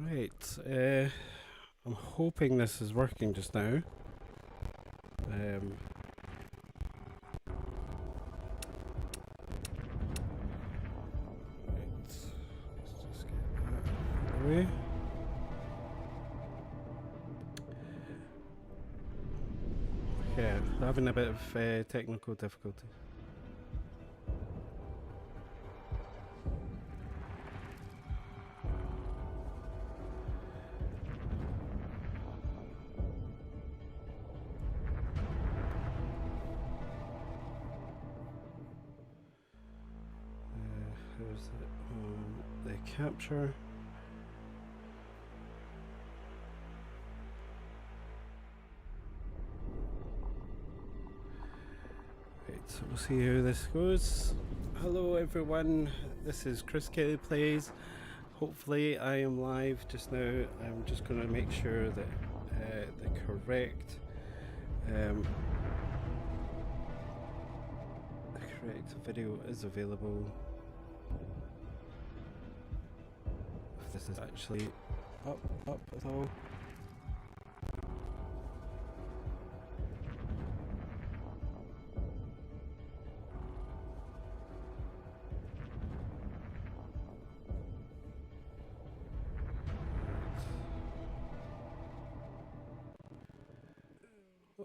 Right, I'm hoping this is working just now. Right, let's just get that out of the way. Yeah, having a bit of technical difficulty. Here's the capture. Right, so we'll see how this goes. Hello everyone, this is Chris Kelly Plays. Hopefully I am live just now. I'm just going to make sure that the correct video is available. If this is actually up at all.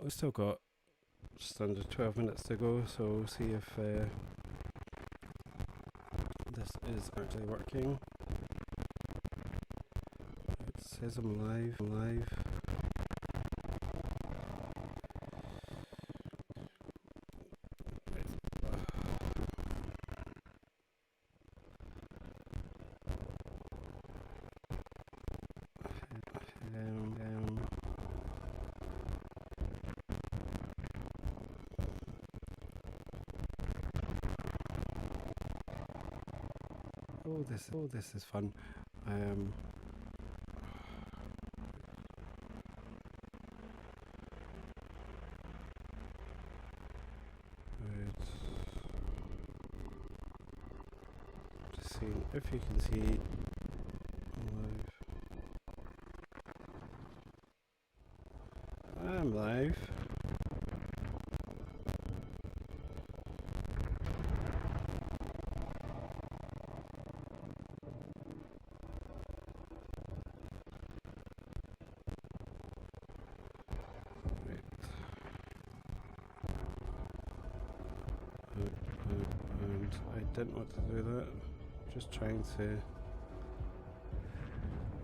We've still got just under 12 minutes to go, so we'll see if this is actually working. It says I'm live. Oh, this is fun. Right. Just seeing if you can see live. I'm live. And I didn't want to do that. Just trying to.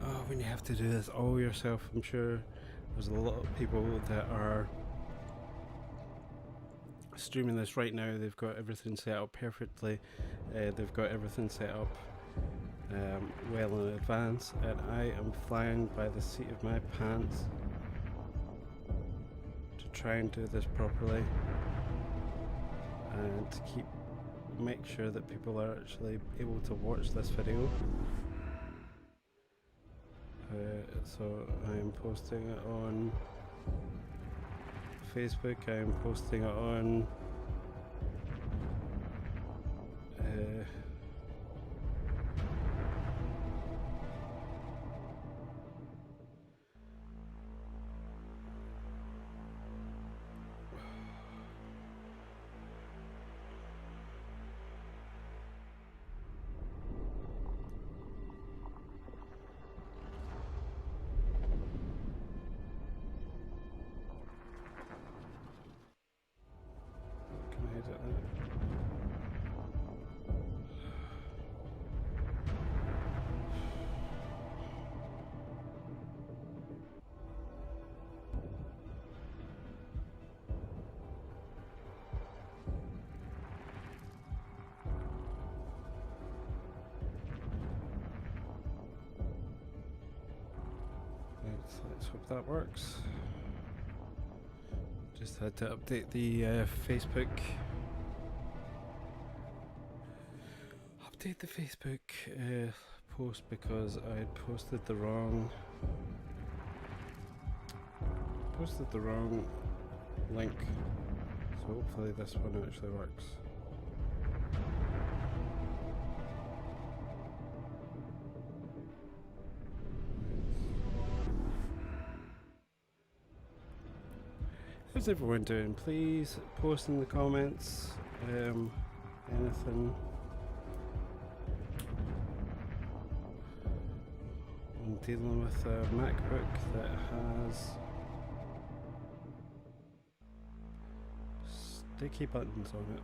Oh, when you have to do this all yourself, I'm sure there's a lot of people that are streaming this right now. They've got everything set up perfectly. They've got everything set up well in advance, and I am flying by the seat of my pants to try and do this properly and to make sure that people are actually able to watch this video. So I am posting it on Facebook, I am posting it on let's hope that works. Just had to update the Facebook post because I had posted the wrong link, so hopefully this one actually works. How's everyone doing? Please post in the comments anything. I'm dealing with a MacBook that has sticky buttons on it.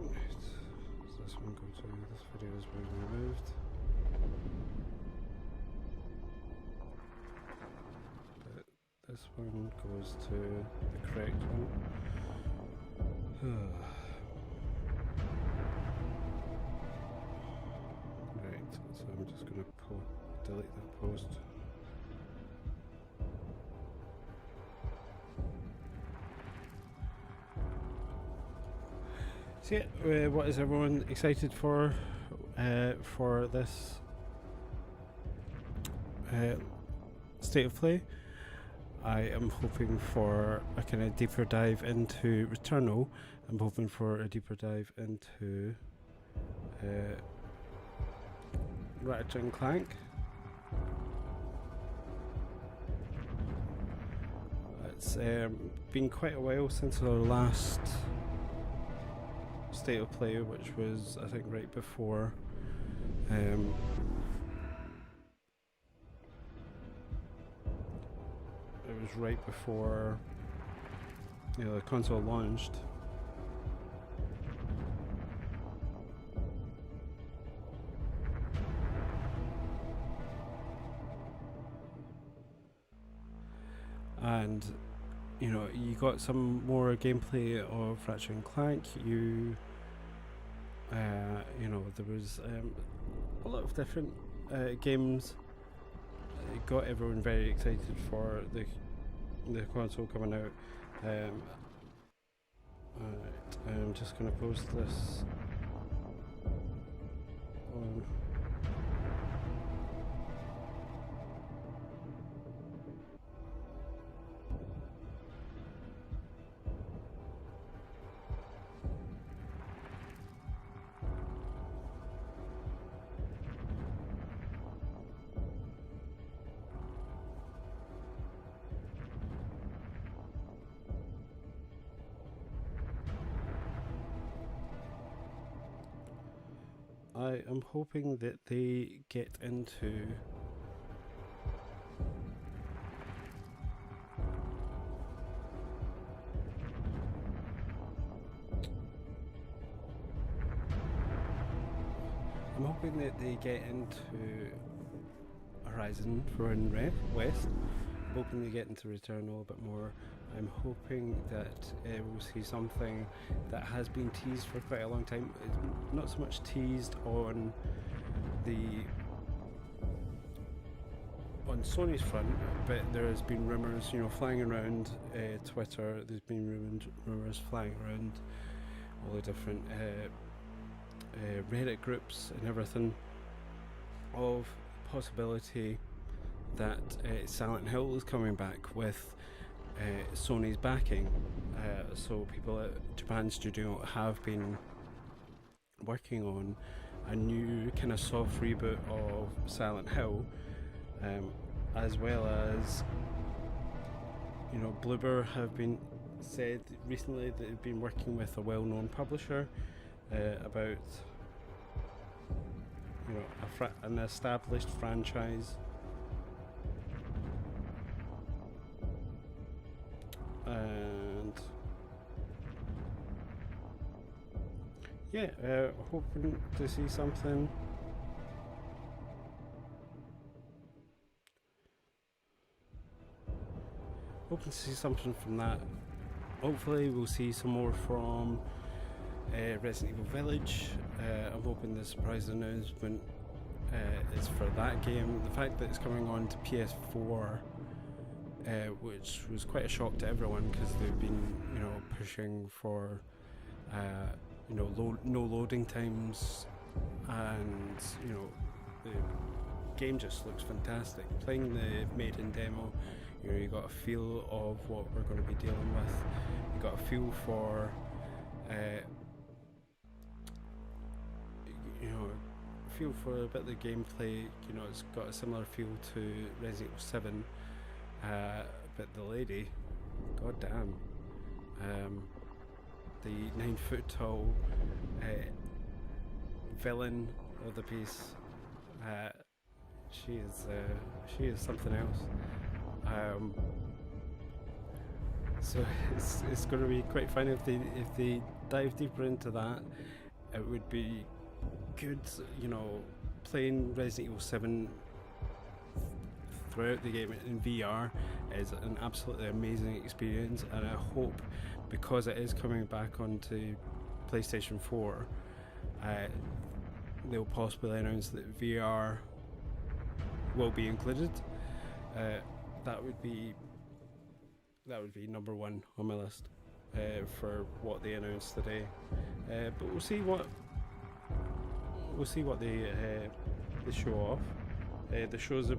Right, does this one go to this video has been removed? But this one goes to the correct one. Right, so I'm just going to delete that post. So yeah, what is everyone excited for this state of play? I am hoping for a kind of deeper dive into Returnal. I'm hoping for a deeper dive into Ratchet and Clank. It's been quite a while since our last state of play, which was I think right before it was right before the console launched. And you got some more gameplay of Ratchet and Clank. There was a lot of different games. It got everyone very excited for the console coming out. Alright, I'm just going to post this on. I am hoping that they get into Horizon Forbidden West. I'm hoping they get into Returnal a bit more. I'm hoping that we'll see something that has been teased for quite a long time. It's not so much teased on Sony's front, but there has been rumours, flying around Twitter. There's been rumours flying around all the different Reddit groups and everything of possibility that Silent Hill is coming back with Sony's backing. So people at Japan Studio have been working on a new kind of soft reboot of Silent Hill, as well as Bloober have been said recently that they've been working with a well-known publisher about an established franchise. And yeah, hoping to see something. Hoping to see something from that. Hopefully we'll see some more from Resident Evil Village. I'm hoping the surprise announcement is for that game. The fact that it's coming on to PS4, which was quite a shock to everyone because they've been, pushing for, no loading times, and the game just looks fantastic. Playing the maiden demo, you got a feel of what we're going to be dealing with. You got a feel for, feel for a bit of the gameplay. You know, it's got a similar feel to Resident Evil 7, but the lady, god damn, the 9-foot tall villain of the piece, she is something else. So it's going to be quite fun if they dive deeper into that. It would be good, you know, playing Resident Evil 7 throughout the game in VR is an absolutely amazing experience, and I hope, because it is coming back onto PlayStation 4, they'll possibly announce that VR will be included. That would be number one on my list for what they announced today. But we'll see what they show off. The shows are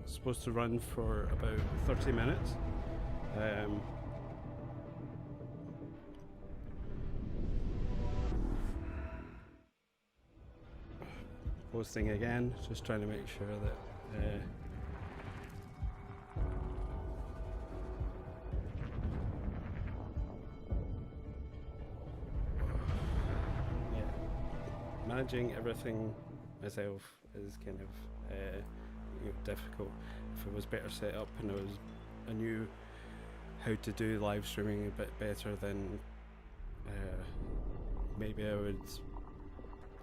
supposed to run for about 30 minutes. Posting again, just trying to make sure that managing everything myself is kind of you know, difficult. If it was better set up and I knew how to do live streaming a bit better, then maybe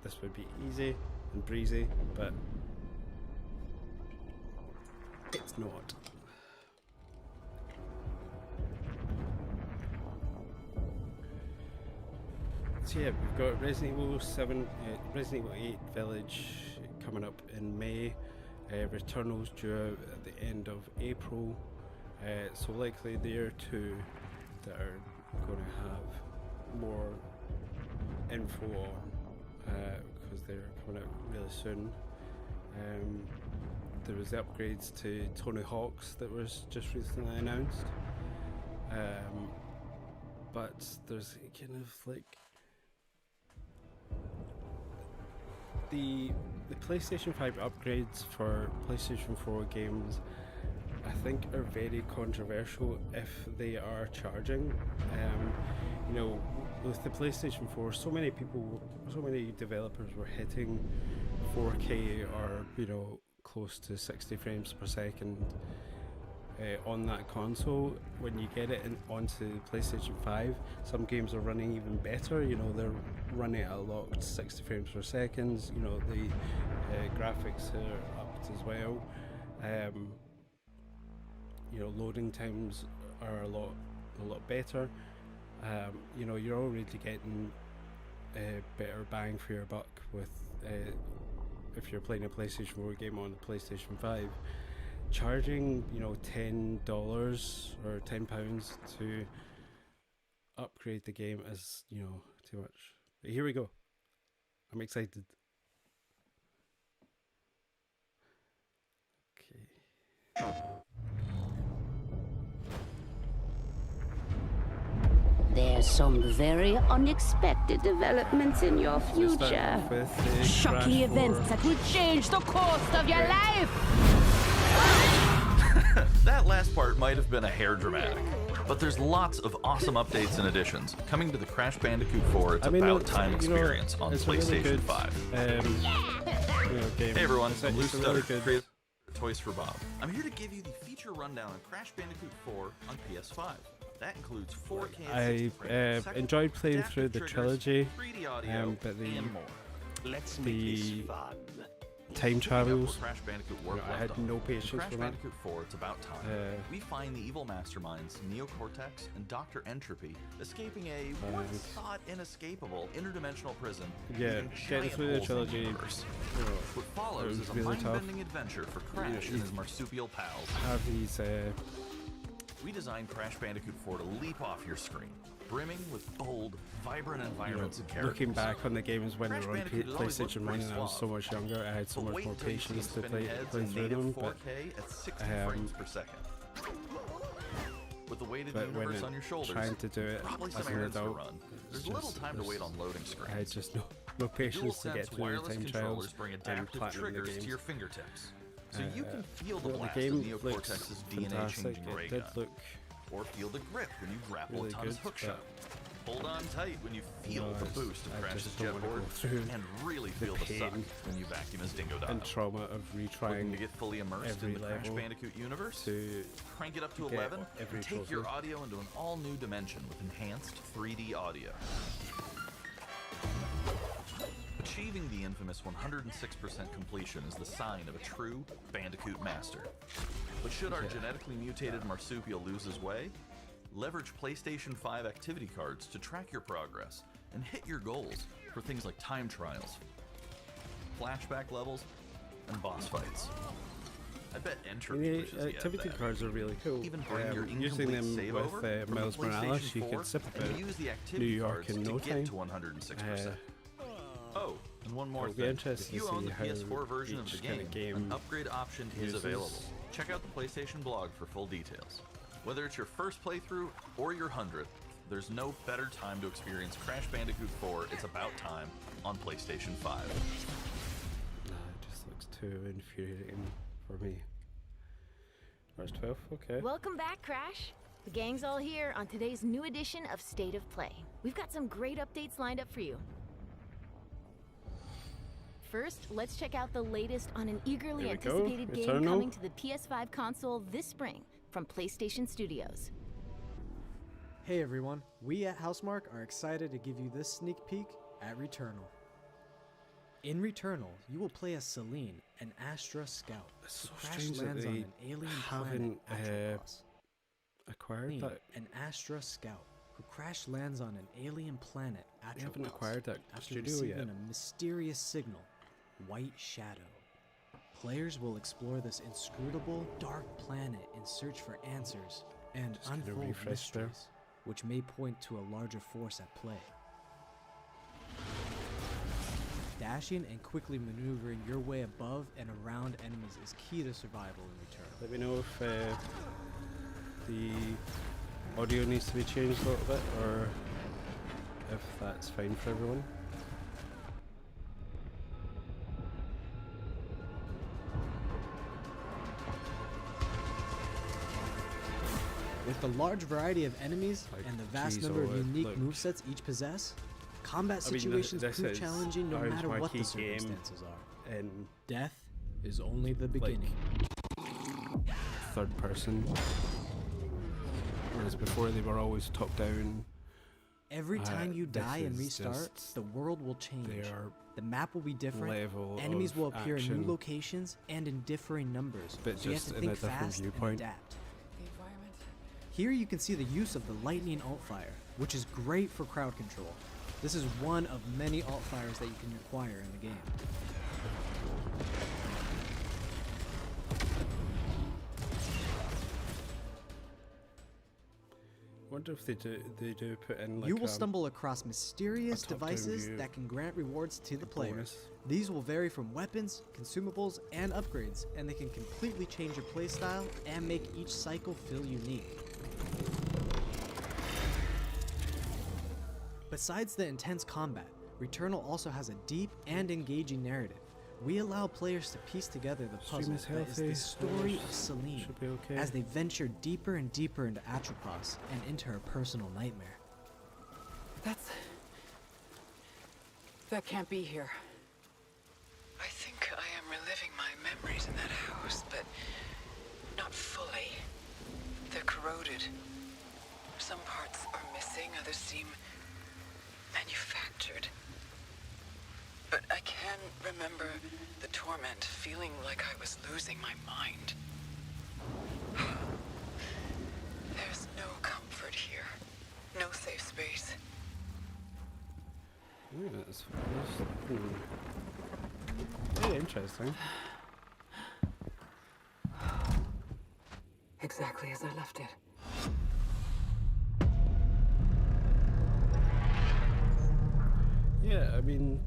this would be easy and breezy, but it's not. So yeah, we've got Resident Evil 7, Resident Evil 8 Village coming up in May. Returnal's due out at the end of April. So likely there are two that are going to have more info on, because they're coming out really soon. There was the upgrades to Tony Hawk's that was just recently announced. But there's kind of like the PlayStation 5 upgrades for PlayStation 4 games, I think, are very controversial if they are charging. You know, with the PlayStation 4, so many developers were hitting 4K or, you know, close to 60 frames per second on that console. When you get it onto PlayStation 5, some games are running even better. You know, they're running at a locked 60 frames per second. You know, the graphics are upped as well. You know, loading times are a lot better. You know, you're already getting better bang for your buck with if you're playing a PlayStation 4 game on the PlayStation 5. Charging, you know, $10 or £10 to upgrade the game is, you know, too much. But here we go. I'm excited. Okay. There's some very unexpected developments in your future. Shocking events that will change the course of your life! That last part might have been a hair dramatic, but there's lots of awesome updates and additions coming to the Crash Bandicoot 4 It's About Time experience on PlayStation really 5. You know, game. Hey everyone, It's I'm Luke really Stutter, creator of Toys for Bob. I'm here to give you the feature rundown on Crash Bandicoot 4 on PS5. That includes 4K. I enjoyed playing through the trilogy, 3D audio, but and more. Let's make this fun. Time travels, Crash Bandicoot you know, I had no patience Crash for that. Bandicoot 4 It's About Time. We find the evil masterminds Neocortex and Dr. Entropy escaping a once thought inescapable interdimensional prison. Yeah, getting through the trilogy, you know, What follows is a really tough. mind-bending adventure for Crash and his marsupial pals. Have these We designed Crash Bandicoot 4 to leap off your screen, brimming with bold, vibrant environments and characters. looking back on the games when they were on Bandicoot has always looked PlayStation 1 pretty and I was so suave. much younger, I had so But much wait more until you see patience to spinning play heads through in native them, but 4K at 60 frames per second. With the weight of the when universe it, on your shoulders, trying to do it probably as some an errands to adult, run. it's There's little just- time to wait on loading screens. I just know. no patience to get DualSense through the wireless time controllers trials bring and adaptive platinum the triggers to games. your fingertips, so you can feel the Well, blast the of game looks Neocortex's fantastic. DNA-changing ray It did gun, look or feel the grip when you grapple really a Tana's good, hookshot. Hold on tight when you feel No, the boost of I Crash's just don't wanna jetboard, go through and really the feel the suck pain when you vacuum his Dingo Dino. and trauma of Looking retrying to get fully immersed every in the Crash level Bandicoot universe? to Crank it up to get 11 every and take your trophy. audio into an all-new dimension with enhanced 3D audio. Achieving the infamous 106% completion is the sign of a true Bandicoot master. But should our genetically mutated marsupial lose his way, leverage PlayStation 5 activity cards to track your progress and hit your goals for things like time trials, flashback levels, and boss fights. I bet Entropy The wishes he had activity that. cards are really cool. Even bring your Using incomplete them save with over from Miles the Morales, PlayStation you 4 could zip and about use the New activity York cards in to no get time. to 106%. Oh, and one more It'll be thing. interesting If you to own see the how PS4 version of the each kinda game, game an upgrade option is uses- available. Check out the PlayStation blog for full details. Whether it's your first playthrough or your 100th, there's no better time to experience Crash Bandicoot 4 It's About Time on PlayStation 5. Nah, it just looks too infuriating for me. March 12th, okay. Welcome back, Crash. The gang's all here on today's new edition of State of Play. We've got some great updates lined up for you. First, let's check out the latest on an eagerly Here we go. anticipated game Returnal. coming to the PS5 console this spring from PlayStation Studios. Hey everyone, we at Housemarque are excited to give you this sneak peek at Returnal. In Returnal, you will play as Celine, an Astra scout. It's so who crash strange that lands on they an alien haven't, planet, Atropos. acquired Celine, that. an Astra scout, who crash lands on an alien planet, Atropos. They haven't acquired that after studio receiving yet. a mysterious signal, White Shadow. Players will explore this inscrutable, dark planet in search for answers and Just gonna unfold refresh there. mysteries, which may point to a larger force at play. Dashing and quickly maneuvering your way above and around enemies is key to survival in Returnal. Let me know if the audio needs to be changed a little bit, or if that's fine for everyone. With the large variety of enemies Like, and the vast geez, number of oh, it unique looked- movesets each possess, combat I mean, situations this prove is challenging no Orange matter what the Marquee game. circumstances are. In Death is only the beginning. third person, whereas before they were always top down. Every time you this die and is restart, just the world will change. their The map will be different. level Enemies of will appear in new action. locations and in differing numbers. But so you have just to in think a different fast viewpoint. and adapt. Here you can see the use of the lightning alt-fire, which is great for crowd control. This is one of many alt-fires that you can acquire in the game. Wonder if they do put in like You will a stumble across mysterious top-down devices view, that can grant rewards to the player. bonus. These will vary from weapons, consumables, and upgrades, and they can completely change your playstyle and make each cycle feel unique. Besides the intense combat, Returnal also has a deep and engaging narrative. We allow players to piece together the Stream puzzle is that is healthy. the story Oh, of Celine should be okay. as they venture deeper and deeper into Atropos and into her personal nightmare. That can't be here. I think I am reliving my memories in that house, but not fully. They're corroded. Some parts are missing, others seem manufactured. But I can remember the torment, feeling like I was losing my mind. There's no comfort here. No safe space. Yeah, that's very interesting. Exactly as I left it. Yeah, I mean,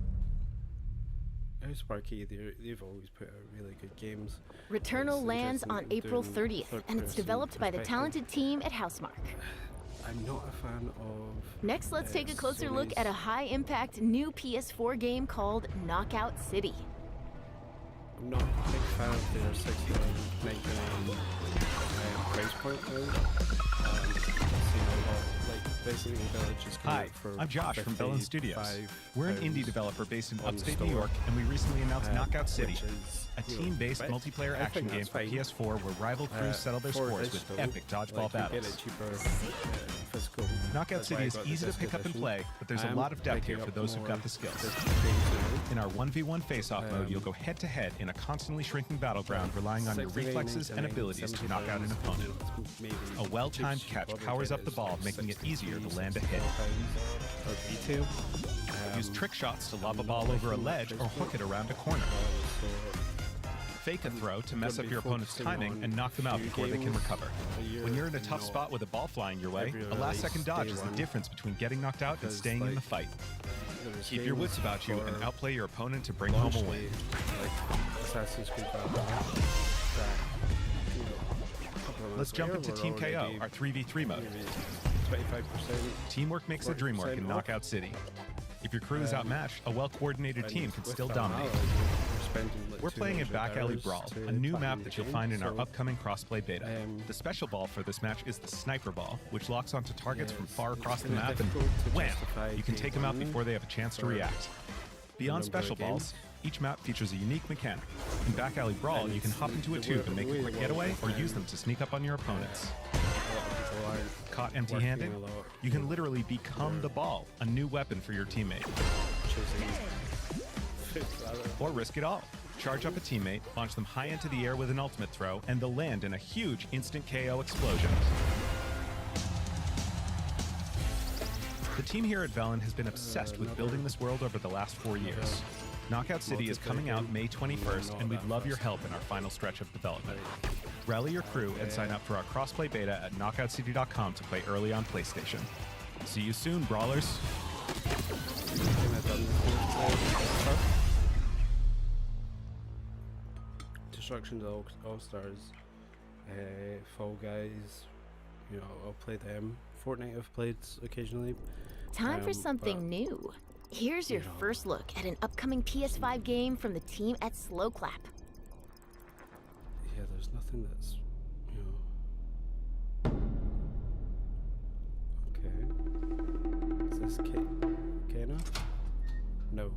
Housemarque, they've always put out really good games. Returnal It's lands interesting on that they're April doing 30th, and it's third-person developed by the perspective. talented team at Housemarque. I'm not a fan of. Next, let's take a closer look at a high-impact new PS4 game called Knockout City. I'm not a big fan of their $69.99 price point though. I've seen a lot, like Resident Evil Village is coming Hi, out for I'm Josh from Bellin Studios. £55 We're an indie developer based in on the upstate New store. York, and we recently announced Knockout City, which is, a team-based but multiplayer I action think game that's for fine. PS4 where rival crews settle their For scores with digital, epic dodgeball like, you get battles. it cheaper, physical. Knockout That's why City I is got the easy to disc pick up and edition. play, but there's a I'm lot of depth here picking for up those who've got more the skills. disc games In our 1v1 face-off mode, you'll go head-to-head in a constantly shrinking battleground, relying on your reflexes and abilities to knock out an opponent. A well-timed catch powers up the ball, making it easier to land a hit. Use trick shots to lob a ball over a ledge or hook it around a corner. Fake a throw to mess up your opponent's timing and knock them out before they can recover. When you're in a tough spot with a ball flying your way, a last-second dodge is the difference between getting knocked out and staying in the fight. Keep your wits about you and outplay your opponent to bring home a win. Assassin's Creed Let's jump into Team KO, our 3v3 mode. 25%. Teamwork makes the dream work in Knockout City. If your crew is outmatched, a well-coordinated team can still dominate. We're playing at Back Alley Brawl, a new map that you'll find in our upcoming crossplay beta. The special ball for this match is the Sniper Ball, which locks onto targets from far across the map and wham! You can take them out before they have a chance to react. Beyond special balls, each map features a unique mechanic. In Back Alley Brawl, you can hop into a tube and make a quick getaway or use them to sneak up on your opponents. Caught empty-handed? You can literally become the ball, a new weapon for your teammate. Or risk it all. Charge up a teammate, launch them high into the air with an ultimate throw, and they'll land in a huge instant KO explosion. The team here at Velen has been obsessed with building this world over the last 4 years. Knockout City is coming out May 21st, and we'd love your help in our final stretch of development. Rally your crew and sign up for our crossplay beta at knockoutcity.com to play early on PlayStation. See you soon, brawlers. Destruction to All-Stars, Fall Guys, you know, I'll play them. Fortnite I've played occasionally. Time for something new. Here's your first look at an upcoming PS5 game from the team at Slow Clap. Yeah, there's nothing that's, you know. Okay. Is this Kena? No.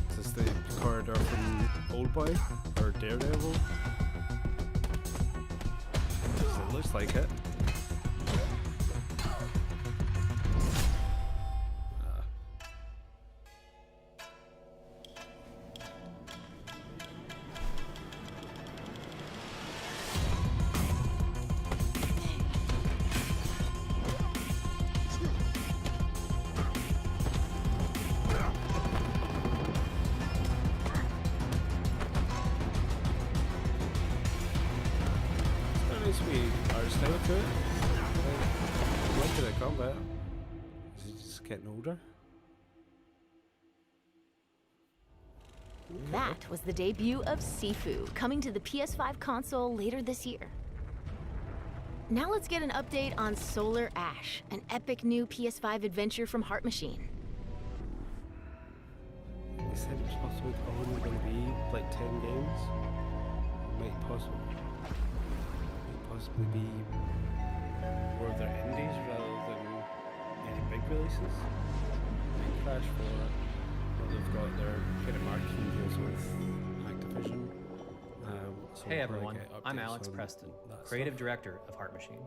Is this the corridor from Old Boy or Daredevil? It looks like it. Combat. Is he just getting older? That was the debut of Sifu, coming to the PS5 console later this year. Now let's get an update on Solar Ash, an epic new PS5 adventure from Heart Machine. They said it's possibly only going to be like 10 games. Might possibly be more of their indies rather than any big releases. Like Crash 4, where they've got their kind of marketing deals with Activision. So Hey we'll everyone, probably get I'm updates Alex on Preston, that creative stuff. director of Heart Machine.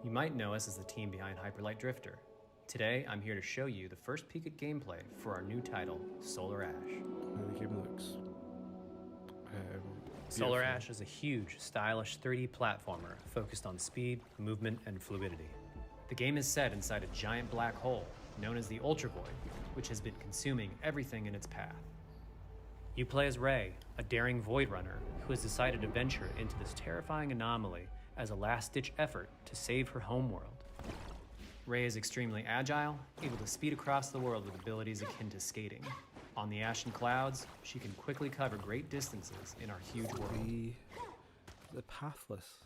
You might know us as the team behind Hyperlight Drifter. Today, I'm here to show you the first peek at gameplay for our new title, Solar Ash. How the game looks. Solar Beautiful. Ash is a huge, stylish 3D platformer focused on speed, movement, and fluidity. The game is set inside a giant black hole known as the Ultra Void, which has been consuming everything in its path. You play as Ray, a daring Void Runner who has decided to venture into this terrifying anomaly as a last-ditch effort to save her homeworld. Rey is extremely agile, able to speed across the world with abilities akin to skating. On the ashen clouds, she can quickly cover great distances in our huge world. The pathless.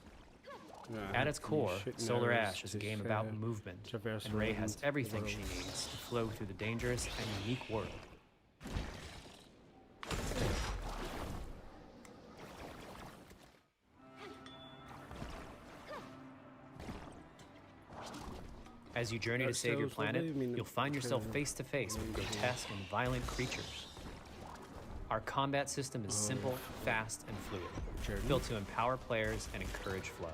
At its core, Solar Ash is a game about movement, and Rey has everything she needs to flow through the dangerous and unique world. As you journey to save your planet, you'll find yourself face to face with grotesque and violent creatures. Our combat system is simple, fast, and fluid, built to empower players and encourage flow.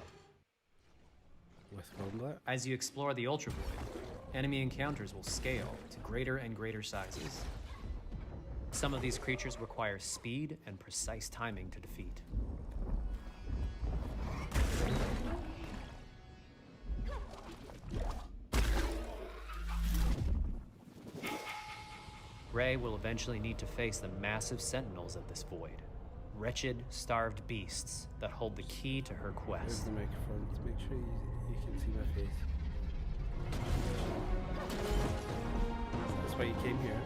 With combat? As you explore the Ultra Void, enemy encounters will scale to greater and greater sizes. Some of these creatures require speed and precise timing to defeat. Rey will eventually need to face the massive sentinels of this void. Wretched, starved beasts that hold the key to her quest. There's the microphone to make sure you can see my face. That's why you came here.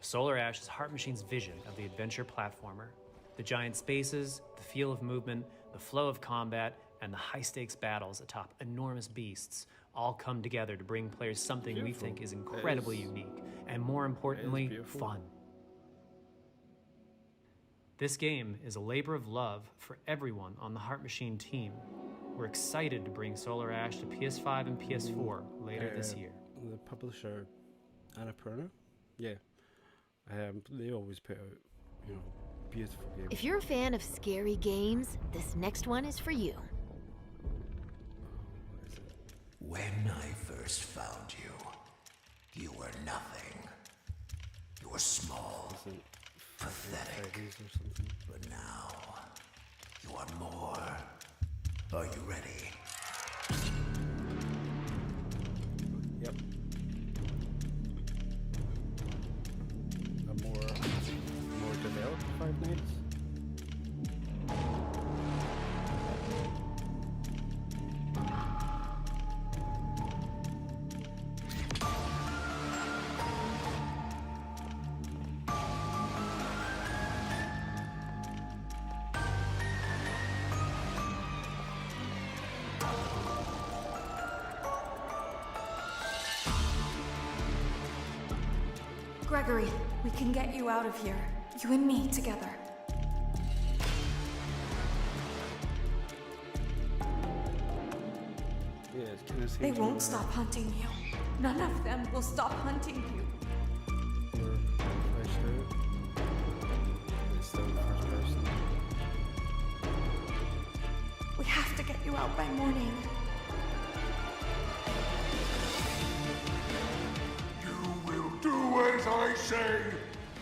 Solar Ash is Heart Machine's vision of the adventure platformer. The giant spaces, the feel of movement, the flow of combat, and the high-stakes battles atop enormous beasts all come together to bring players something we think is incredibly unique, and more importantly, fun. This game is a labor of love for everyone on the Heart Machine team. We're excited to bring Solar Ash to PS5 and PS4 later this year. The publisher, Annapurna? Yeah. They always put out, beautiful games. If you're a fan of scary games, this next one is for you. When I first found you, you were nothing. You were small, pathetic. But now, you are more. Are you ready? Yep. A more developed Five Nights? Gregory, we can get you out of here. You and me together. Yeah, it's kind of They won't stop hunting you. None of them will stop hunting you. It's still first person. We have to get you out by morning. Do as I say.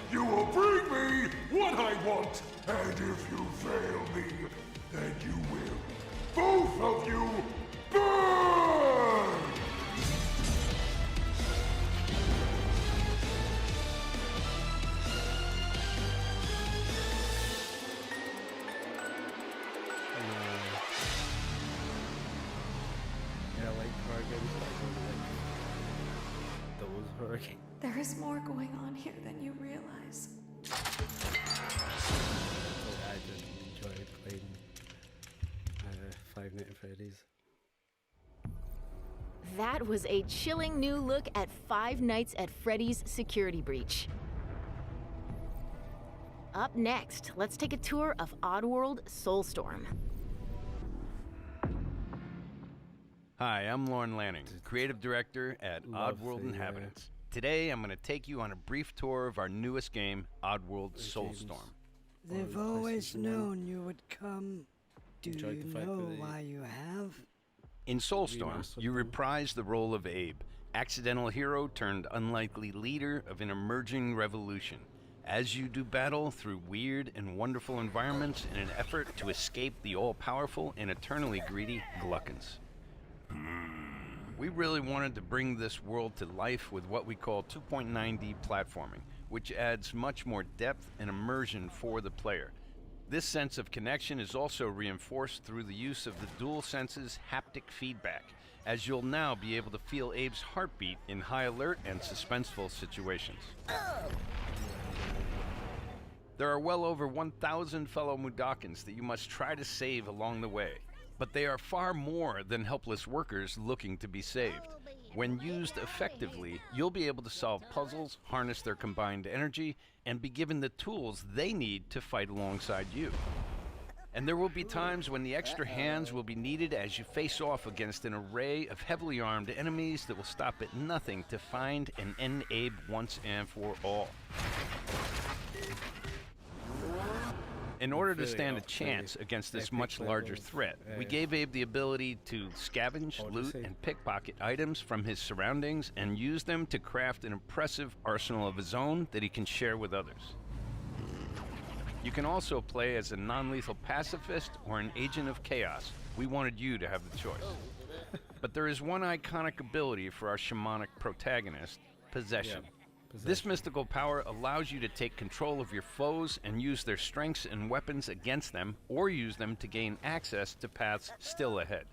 You will bring me what I want. And if you fail me, then you will. Both of you burn! Yeah, I like horror games, but I really like those horror games. There is more going on here than you realize. I did enjoy playing Five Nights at Freddy's. That was a chilling new look at Five Nights at Freddy's security breach. Up next, let's take a tour of Oddworld Soulstorm. Hi, I'm Lauren Lanning, creative director at Oddworld Inhabitants. Today, I'm going to take you on a brief tour of our newest game, Oddworld Soulstorm. They've always known you would come. Do you know why you have? In Soulstorm, you reprise the role of Abe, accidental hero turned unlikely leader of an emerging revolution, as you do battle through weird and wonderful environments in an effort to escape the all-powerful and eternally greedy Gluckins. We really wanted to bring this world to life with what we call 2.9D platforming, which adds much more depth and immersion for the player, This sense of connection is also reinforced through the use of the DualSense's haptic feedback, as you'll now be able to feel Abe's heartbeat in high alert and suspenseful situations. There are well over 1,000 fellow Mudokons that you must try to save along the way, but they are far more than helpless workers looking to be saved. When used effectively, you'll be able to solve puzzles, harness their combined energy, and be given the tools they need to fight alongside you. And there will be times when the extra hands will be needed as you face off against an array of heavily armed enemies that will stop at nothing to find and end Abe once and for all. In order to stand a chance against this much larger threat, we gave Abe the ability to scavenge, loot, and pickpocket items from his surroundings and use them to craft an impressive arsenal of his own that he can share with others. You can also play as a non-lethal pacifist or an agent of chaos. We wanted you to have the choice. But there is one iconic ability for our shamanic protagonist, possession. This mystical power allows you to take control of your foes and use their strengths and weapons against them, or use them to gain access to paths still ahead.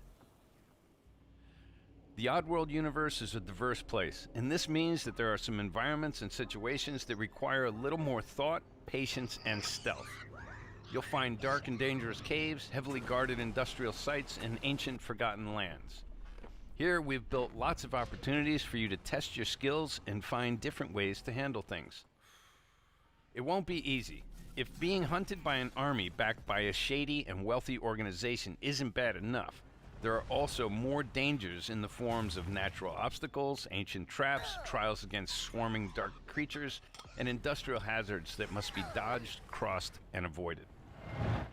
The Oddworld universe is a diverse place, and this means that there are some environments and situations that require a little more thought, patience, and stealth. You'll find dark and dangerous caves, heavily guarded industrial sites, and ancient forgotten lands. Here, we've built lots of opportunities for you to test your skills and find different ways to handle things. It won't be easy. If being hunted by an army backed by a shady and wealthy organization isn't bad enough, there are also more dangers in the forms of natural obstacles, ancient traps, trials against swarming dark creatures, and industrial hazards that must be dodged, crossed, and avoided.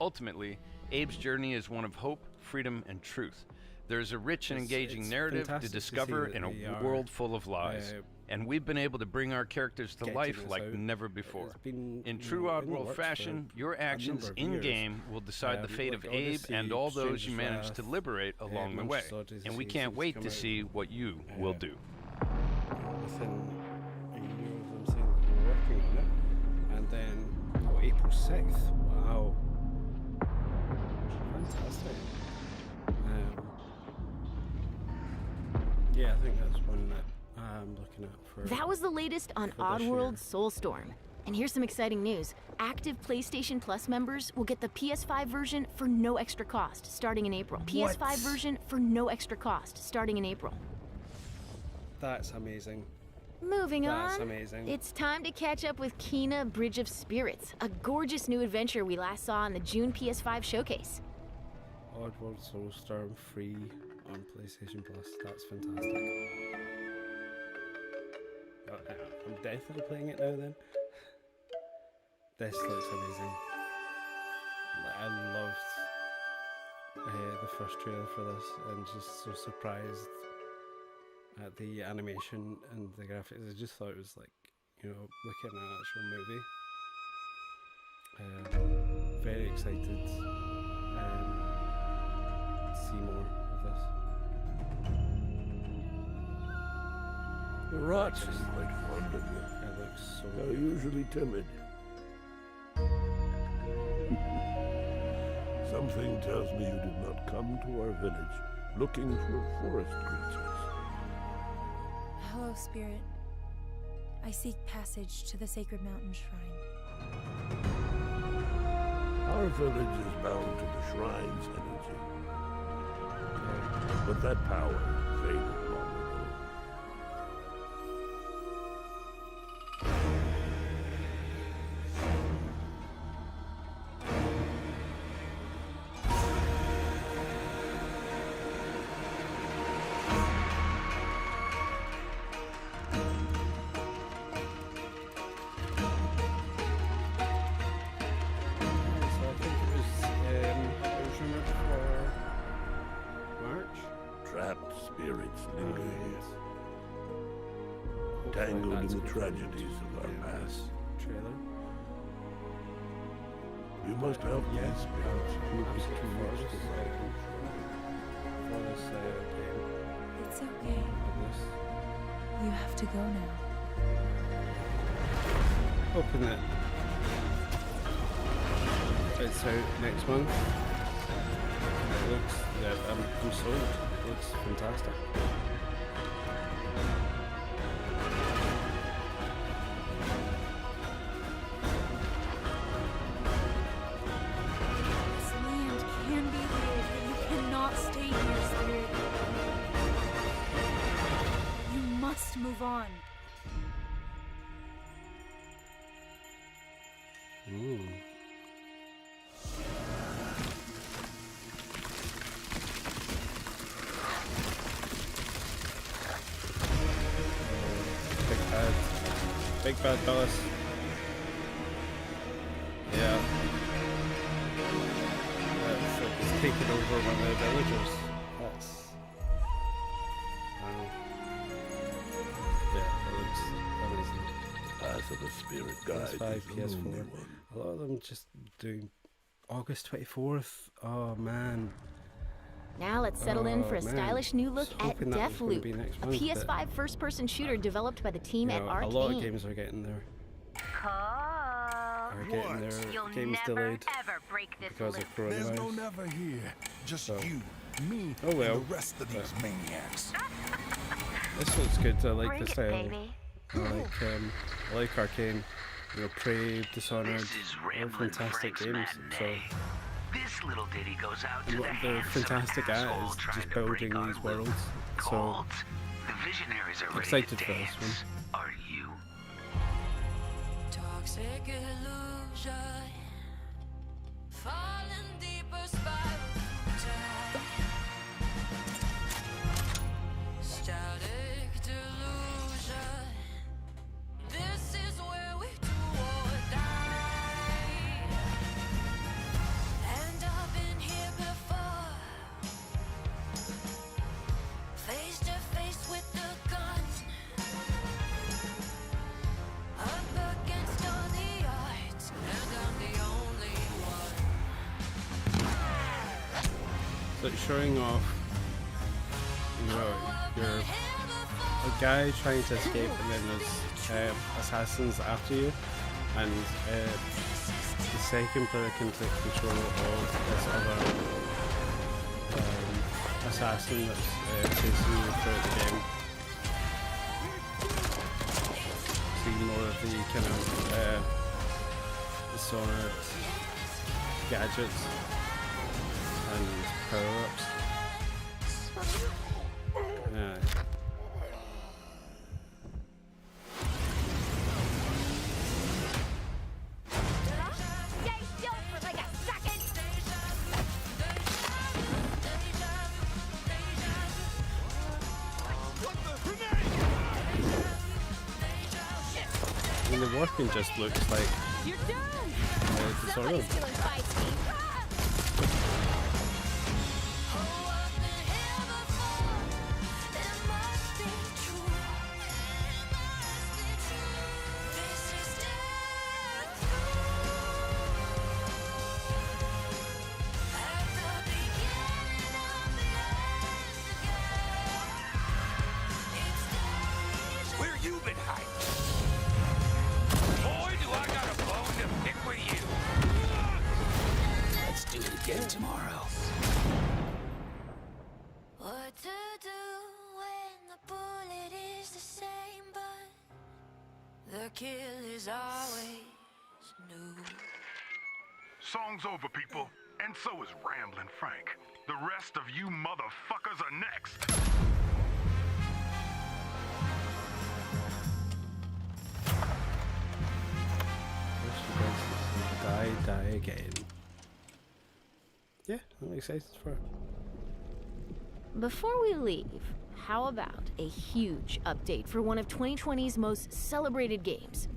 Ultimately, Abe's journey is one of hope, freedom, and truth. There's a rich and engaging narrative to discover in a world full of lies, and we've been able to bring our characters to life like never before. In true Oddworld fashion, your actions in-game will decide the fate of Abe and all those you manage to liberate along the way, and we can't wait to see what you will do. Within a year of them saying that we're working on it, and then April 6th. Wow, fantastic. Yeah, I think that's one that I'm looking at for... That was the latest on Oddworld Soulstorm. And here's some exciting news. Active PlayStation Plus members will get the PS5 version for no extra cost starting in April. What? PS5 version for no extra cost starting in April. That's amazing. Moving on. That's amazing. It's time to catch up with Kena Bridge of Spirits, a gorgeous new adventure we last saw in the June PS5 showcase. Oddworld Soulstorm free on PlayStation Plus. That's fantastic. Oh, I'm definitely playing it now then. This looks amazing. I loved the first trailer for this, and just so surprised at the animation and the graphics. I just thought it was like, you know, looking at an actual movie. Very excited to see more of this. The rats seem quite fond of you. It looks so They're usually timid. Something tells me you did not come to our village looking for forest creatures. Hello, Spirit. I seek passage to the sacred mountain shrine. Our village is bound to the shrine's energy. But that power faded long ago. Tangled in the tragedies of our past. Trailer. You must help these spirits move us towards the light. For this game. It's okay. You have to go now. Open it. It's out next month. It looks, yeah, I'm sold. It looks fantastic. This land can be ruled, but you cannot stay here, Spirit. You must move on. Ooh. Big bad Bellis. Yeah. It's taken over one of the villagers. That's... Wow. Yeah, it looks amazing. Eyes of the spirit guide. PS5, PS4. A lot of them just doing August 24th. Oh man. Now let's settle in for a stylish new look at Deathloop, a month, PS5 first-person shooter developed by the team at Arcane. A lot of games are getting their games delayed because of coronavirus. There's no never here. Just you, me, and the rest of these maniacs. This looks good. I like the style. I like Arcane. You know, Prey, Dishonored, all fantastic games. So. This little ditty goes out to what they're fantastic at is just building these worlds. So the visionaries are excited for this one. Are you? Toxic illusion, falling deeper spiral time. Static delusion. This is where we do or die. And I've been here before, face to face with the gun, up against all the odds, and I'm the only one. So it's showing off, you know, you're a guy trying to escape and then there's assassins after you, and the second player can take control of this other assassin that's chasing you throughout the game. See more of the kind of Dishonored gadgets and power-ups. Yeah. I mean, the working just looks like Dishonored. Where you been hiding? Boy, do I got a bone to pick with you. Let's do it again tomorrow. What to do when the bullet is the same, but the kill is always new. Song's over, people. And so is Ramblin' Frank. The rest of you motherfuckers are next. Die again. Yeah, I'm excited for it. Before we leave, how about a huge update for one of 2020's most celebrated games?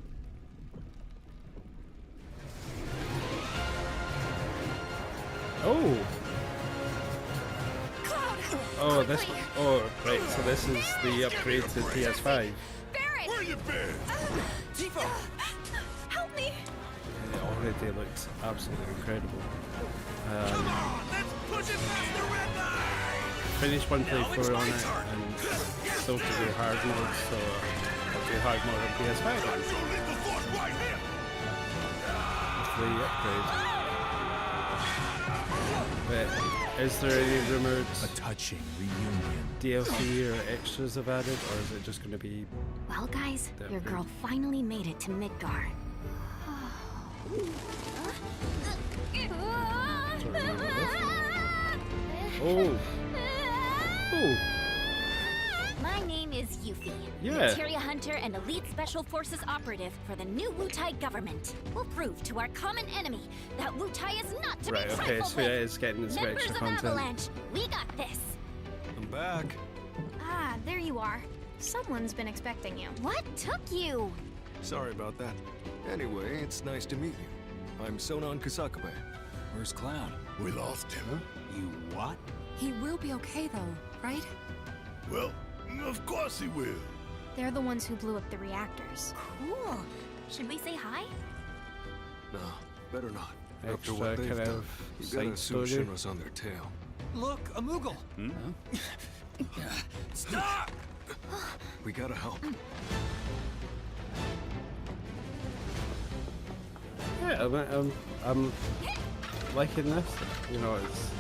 Oh! Oh, this one. Oh, right, so this is the upgrade to PS5. Barrett! Where you been? Tifa! Help me! It already looks absolutely incredible. Let's push it past the red line! Finished one playthrough on it and still to do hard mode, so I'll do hard mode on PS5. It's the upgrade. But is there any rumored a touching reunion DLC or extras have added, or is it just going to be? Well, guys, your girl finally made it to Midgar. Oh. Oh. My name is Yuffie, Yeah. Materia Hunter and Elite Special Forces operative for the new Wutai government. We'll prove to our common enemy that Wutai is not to Right, be okay, trifled so yeah, with. it's getting some Members extra of content. Avalanche, we got this. I'm back. Ah, there you are. Someone's been expecting you. What took you? Sorry about that. Anyway, it's nice to meet you. I'm Sonon Kusakabe. Where's Cloud? We lost him. You what? He will be okay, though, right? Well, of course he will. They're the ones who blew up the reactors. Cool. Should we say hi? No, better not. After Extra what they've kind done, of you side gotta assume story. Shinra's on their tail. Look, a Moogle. Stop! We gotta help. Yeah, I'm liking this. You know, it's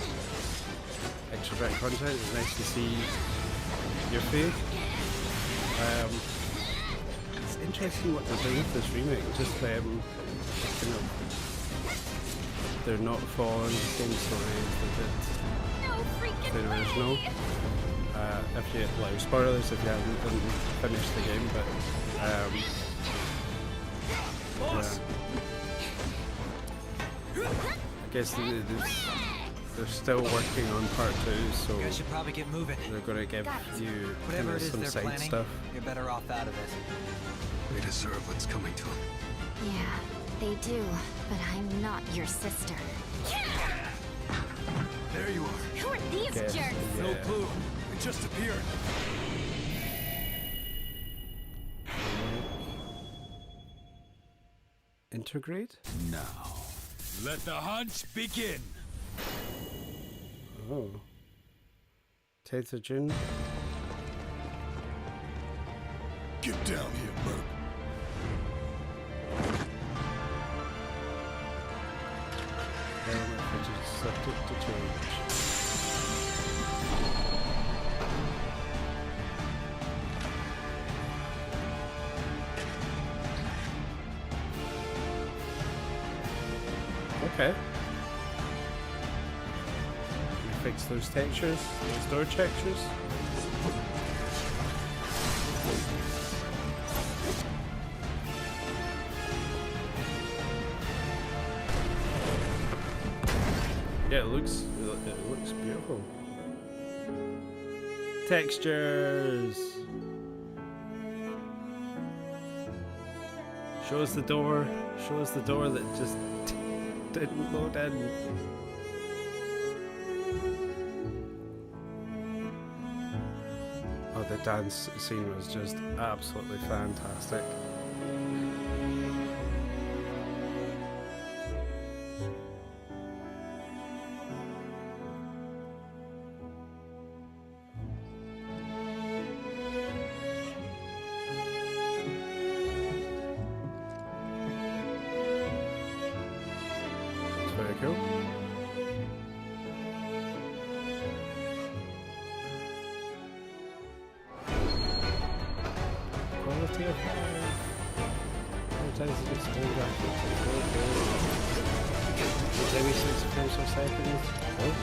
extra bit of content. It's nice to see your face. It's interesting what they're doing with this remake. Just kind of, they're not following the same story as they did the original. If you like spoilers if you didn't finish the game, but I guess they're still working on part 2, so You guys should probably get moving. they're going to give you Whatever it is some they're side planning, stuff. you're better off out of it. They deserve what's coming to them. Yeah, they do, but I'm not your sister. There you are. Who are these Guess, jerks? No clue. It just appeared. Integrate? Now, let the hunt begin. Oh. 10th of June. Get down here, Merc. Subject to change. Okay. Fix those textures, those door textures. Yeah, it looks beautiful. Textures. Show us the door. Show us the door that just didn't load in. Oh, the dance scene was just absolutely fantastic. It's very cool. Quality of life. Sometimes it's just all graphics. Every 6 frames per second. Oh.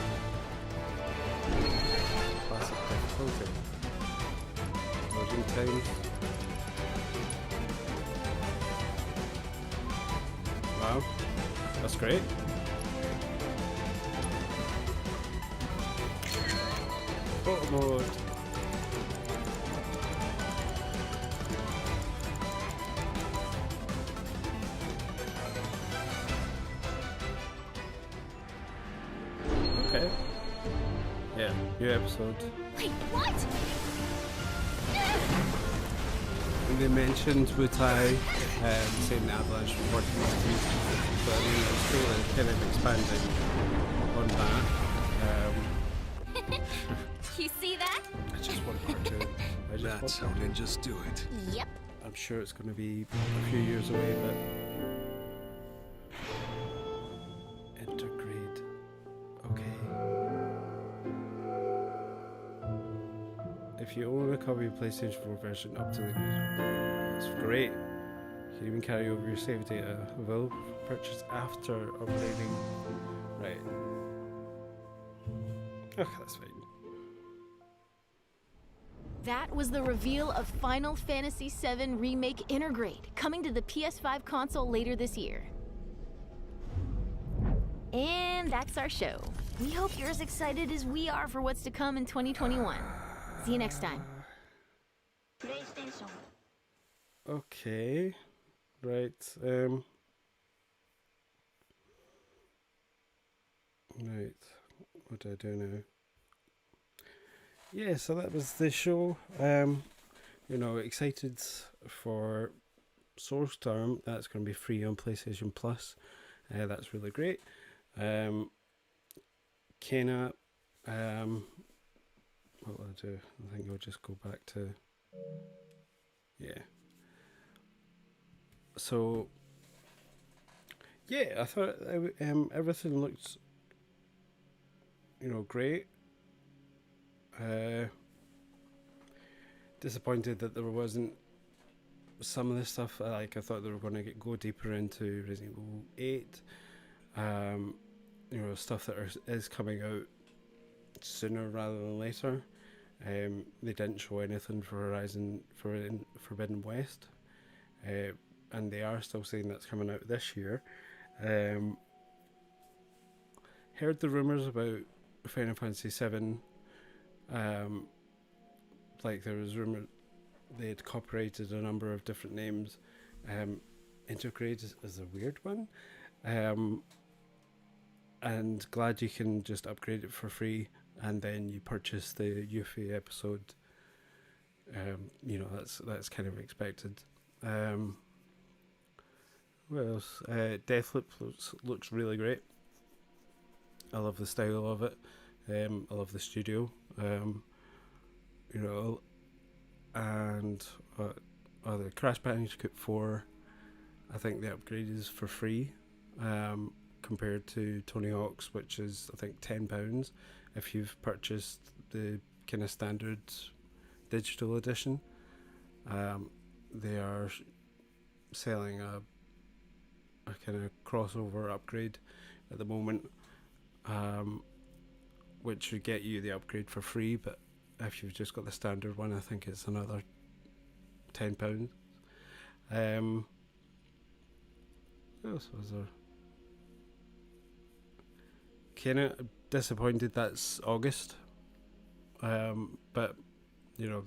Classic difficulty. Loading time. Wow. That's great. Photo mode. Okay. Yeah, new episode. Wait, what? And they mentioned Wutai, saying the Avalanche were working with them. So I mean, it's cool that it's kind of expanding on that. You see that? I just want part 2. That's how ninjas do it. Yep. I'm sure it's going to be a few years away, but... Intergrade. Okay. If you own a copy of PlayStation 4 version up to the... It's great. You can even carry over your save data. Available for purchase after upgrading. Right. Okay, that's fine. That was the reveal of Final Fantasy VII Remake Intergrade, coming to the PS5 console later this year. And that's our show. We hope you're as excited as we are for what's to come in 2021. See you next time. Okay. Right. Right. What do I do now? Yeah, so that was the show. You know, excited for Soulstorm. That's going to be free on PlayStation Plus. That's really great. Kena, what will I do? I think I'll just go back to, yeah. So, yeah, I thought everything looked, you know, great. Disappointed that there wasn't some of the stuff. Like, I thought they were going to go deeper into Resident Evil 8. You know, stuff that is coming out sooner rather than later. They didn't show anything for Horizon Forbidden West, and they are still saying that's coming out this year. Heard the rumours about Final Fantasy VII. Like, there was rumour they had copyrighted a number of different names. Intergrade is a weird one. And glad you can just upgrade it for free, and then you purchase the Yuffie episode. You know, that's kind of expected. What else? Deathloop looks really great. I love the style of it. I love the studio. You know, and the Crash Bandicoot 4. I think the upgrade is for free. Compared to Tony Hawk's, which is I think £10 if you've purchased the kind of standard digital edition. They are selling a kind of crossover upgrade at the moment, which would get you the upgrade for free, but if you've just got the standard one, I think it's another £10. What else was there? Kind of disappointed that's August, but you know,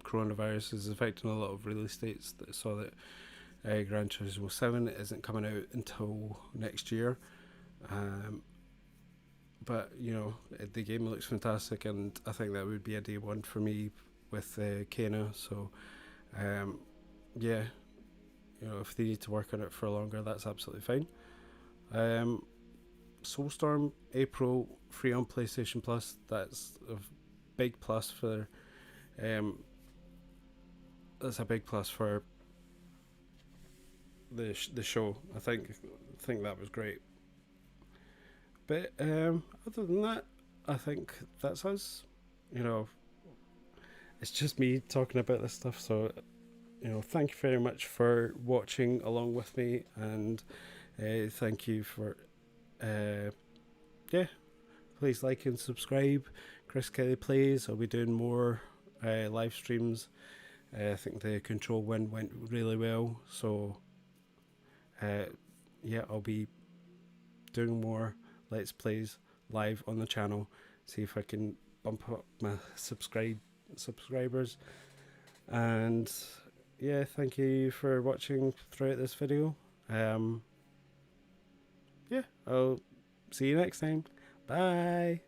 coronavirus is affecting a lot of release dates. That saw that Gran Turismo 7 isn't coming out until next year, but you know, the game looks fantastic, and I think that would be a day one for me with Kena. So yeah, you know, if they need to work on it for longer, that's absolutely fine. Soulstorm April, free on PlayStation Plus. That's a big plus for that's a big plus for the show. I think that was great. But other than that, I think that's us. You know, it's just me talking about this stuff. So, you know, thank you very much for watching along with me, and thank you for yeah, please like and subscribe. Chris Kelly Plays. I'll be doing more live streams. I think the Control win went really well, so yeah, I'll be doing more Let's Plays live on the channel. See if I can bump up my subscribers. And yeah, thank you for watching throughout this video. Yeah, I'll see you next time. Bye.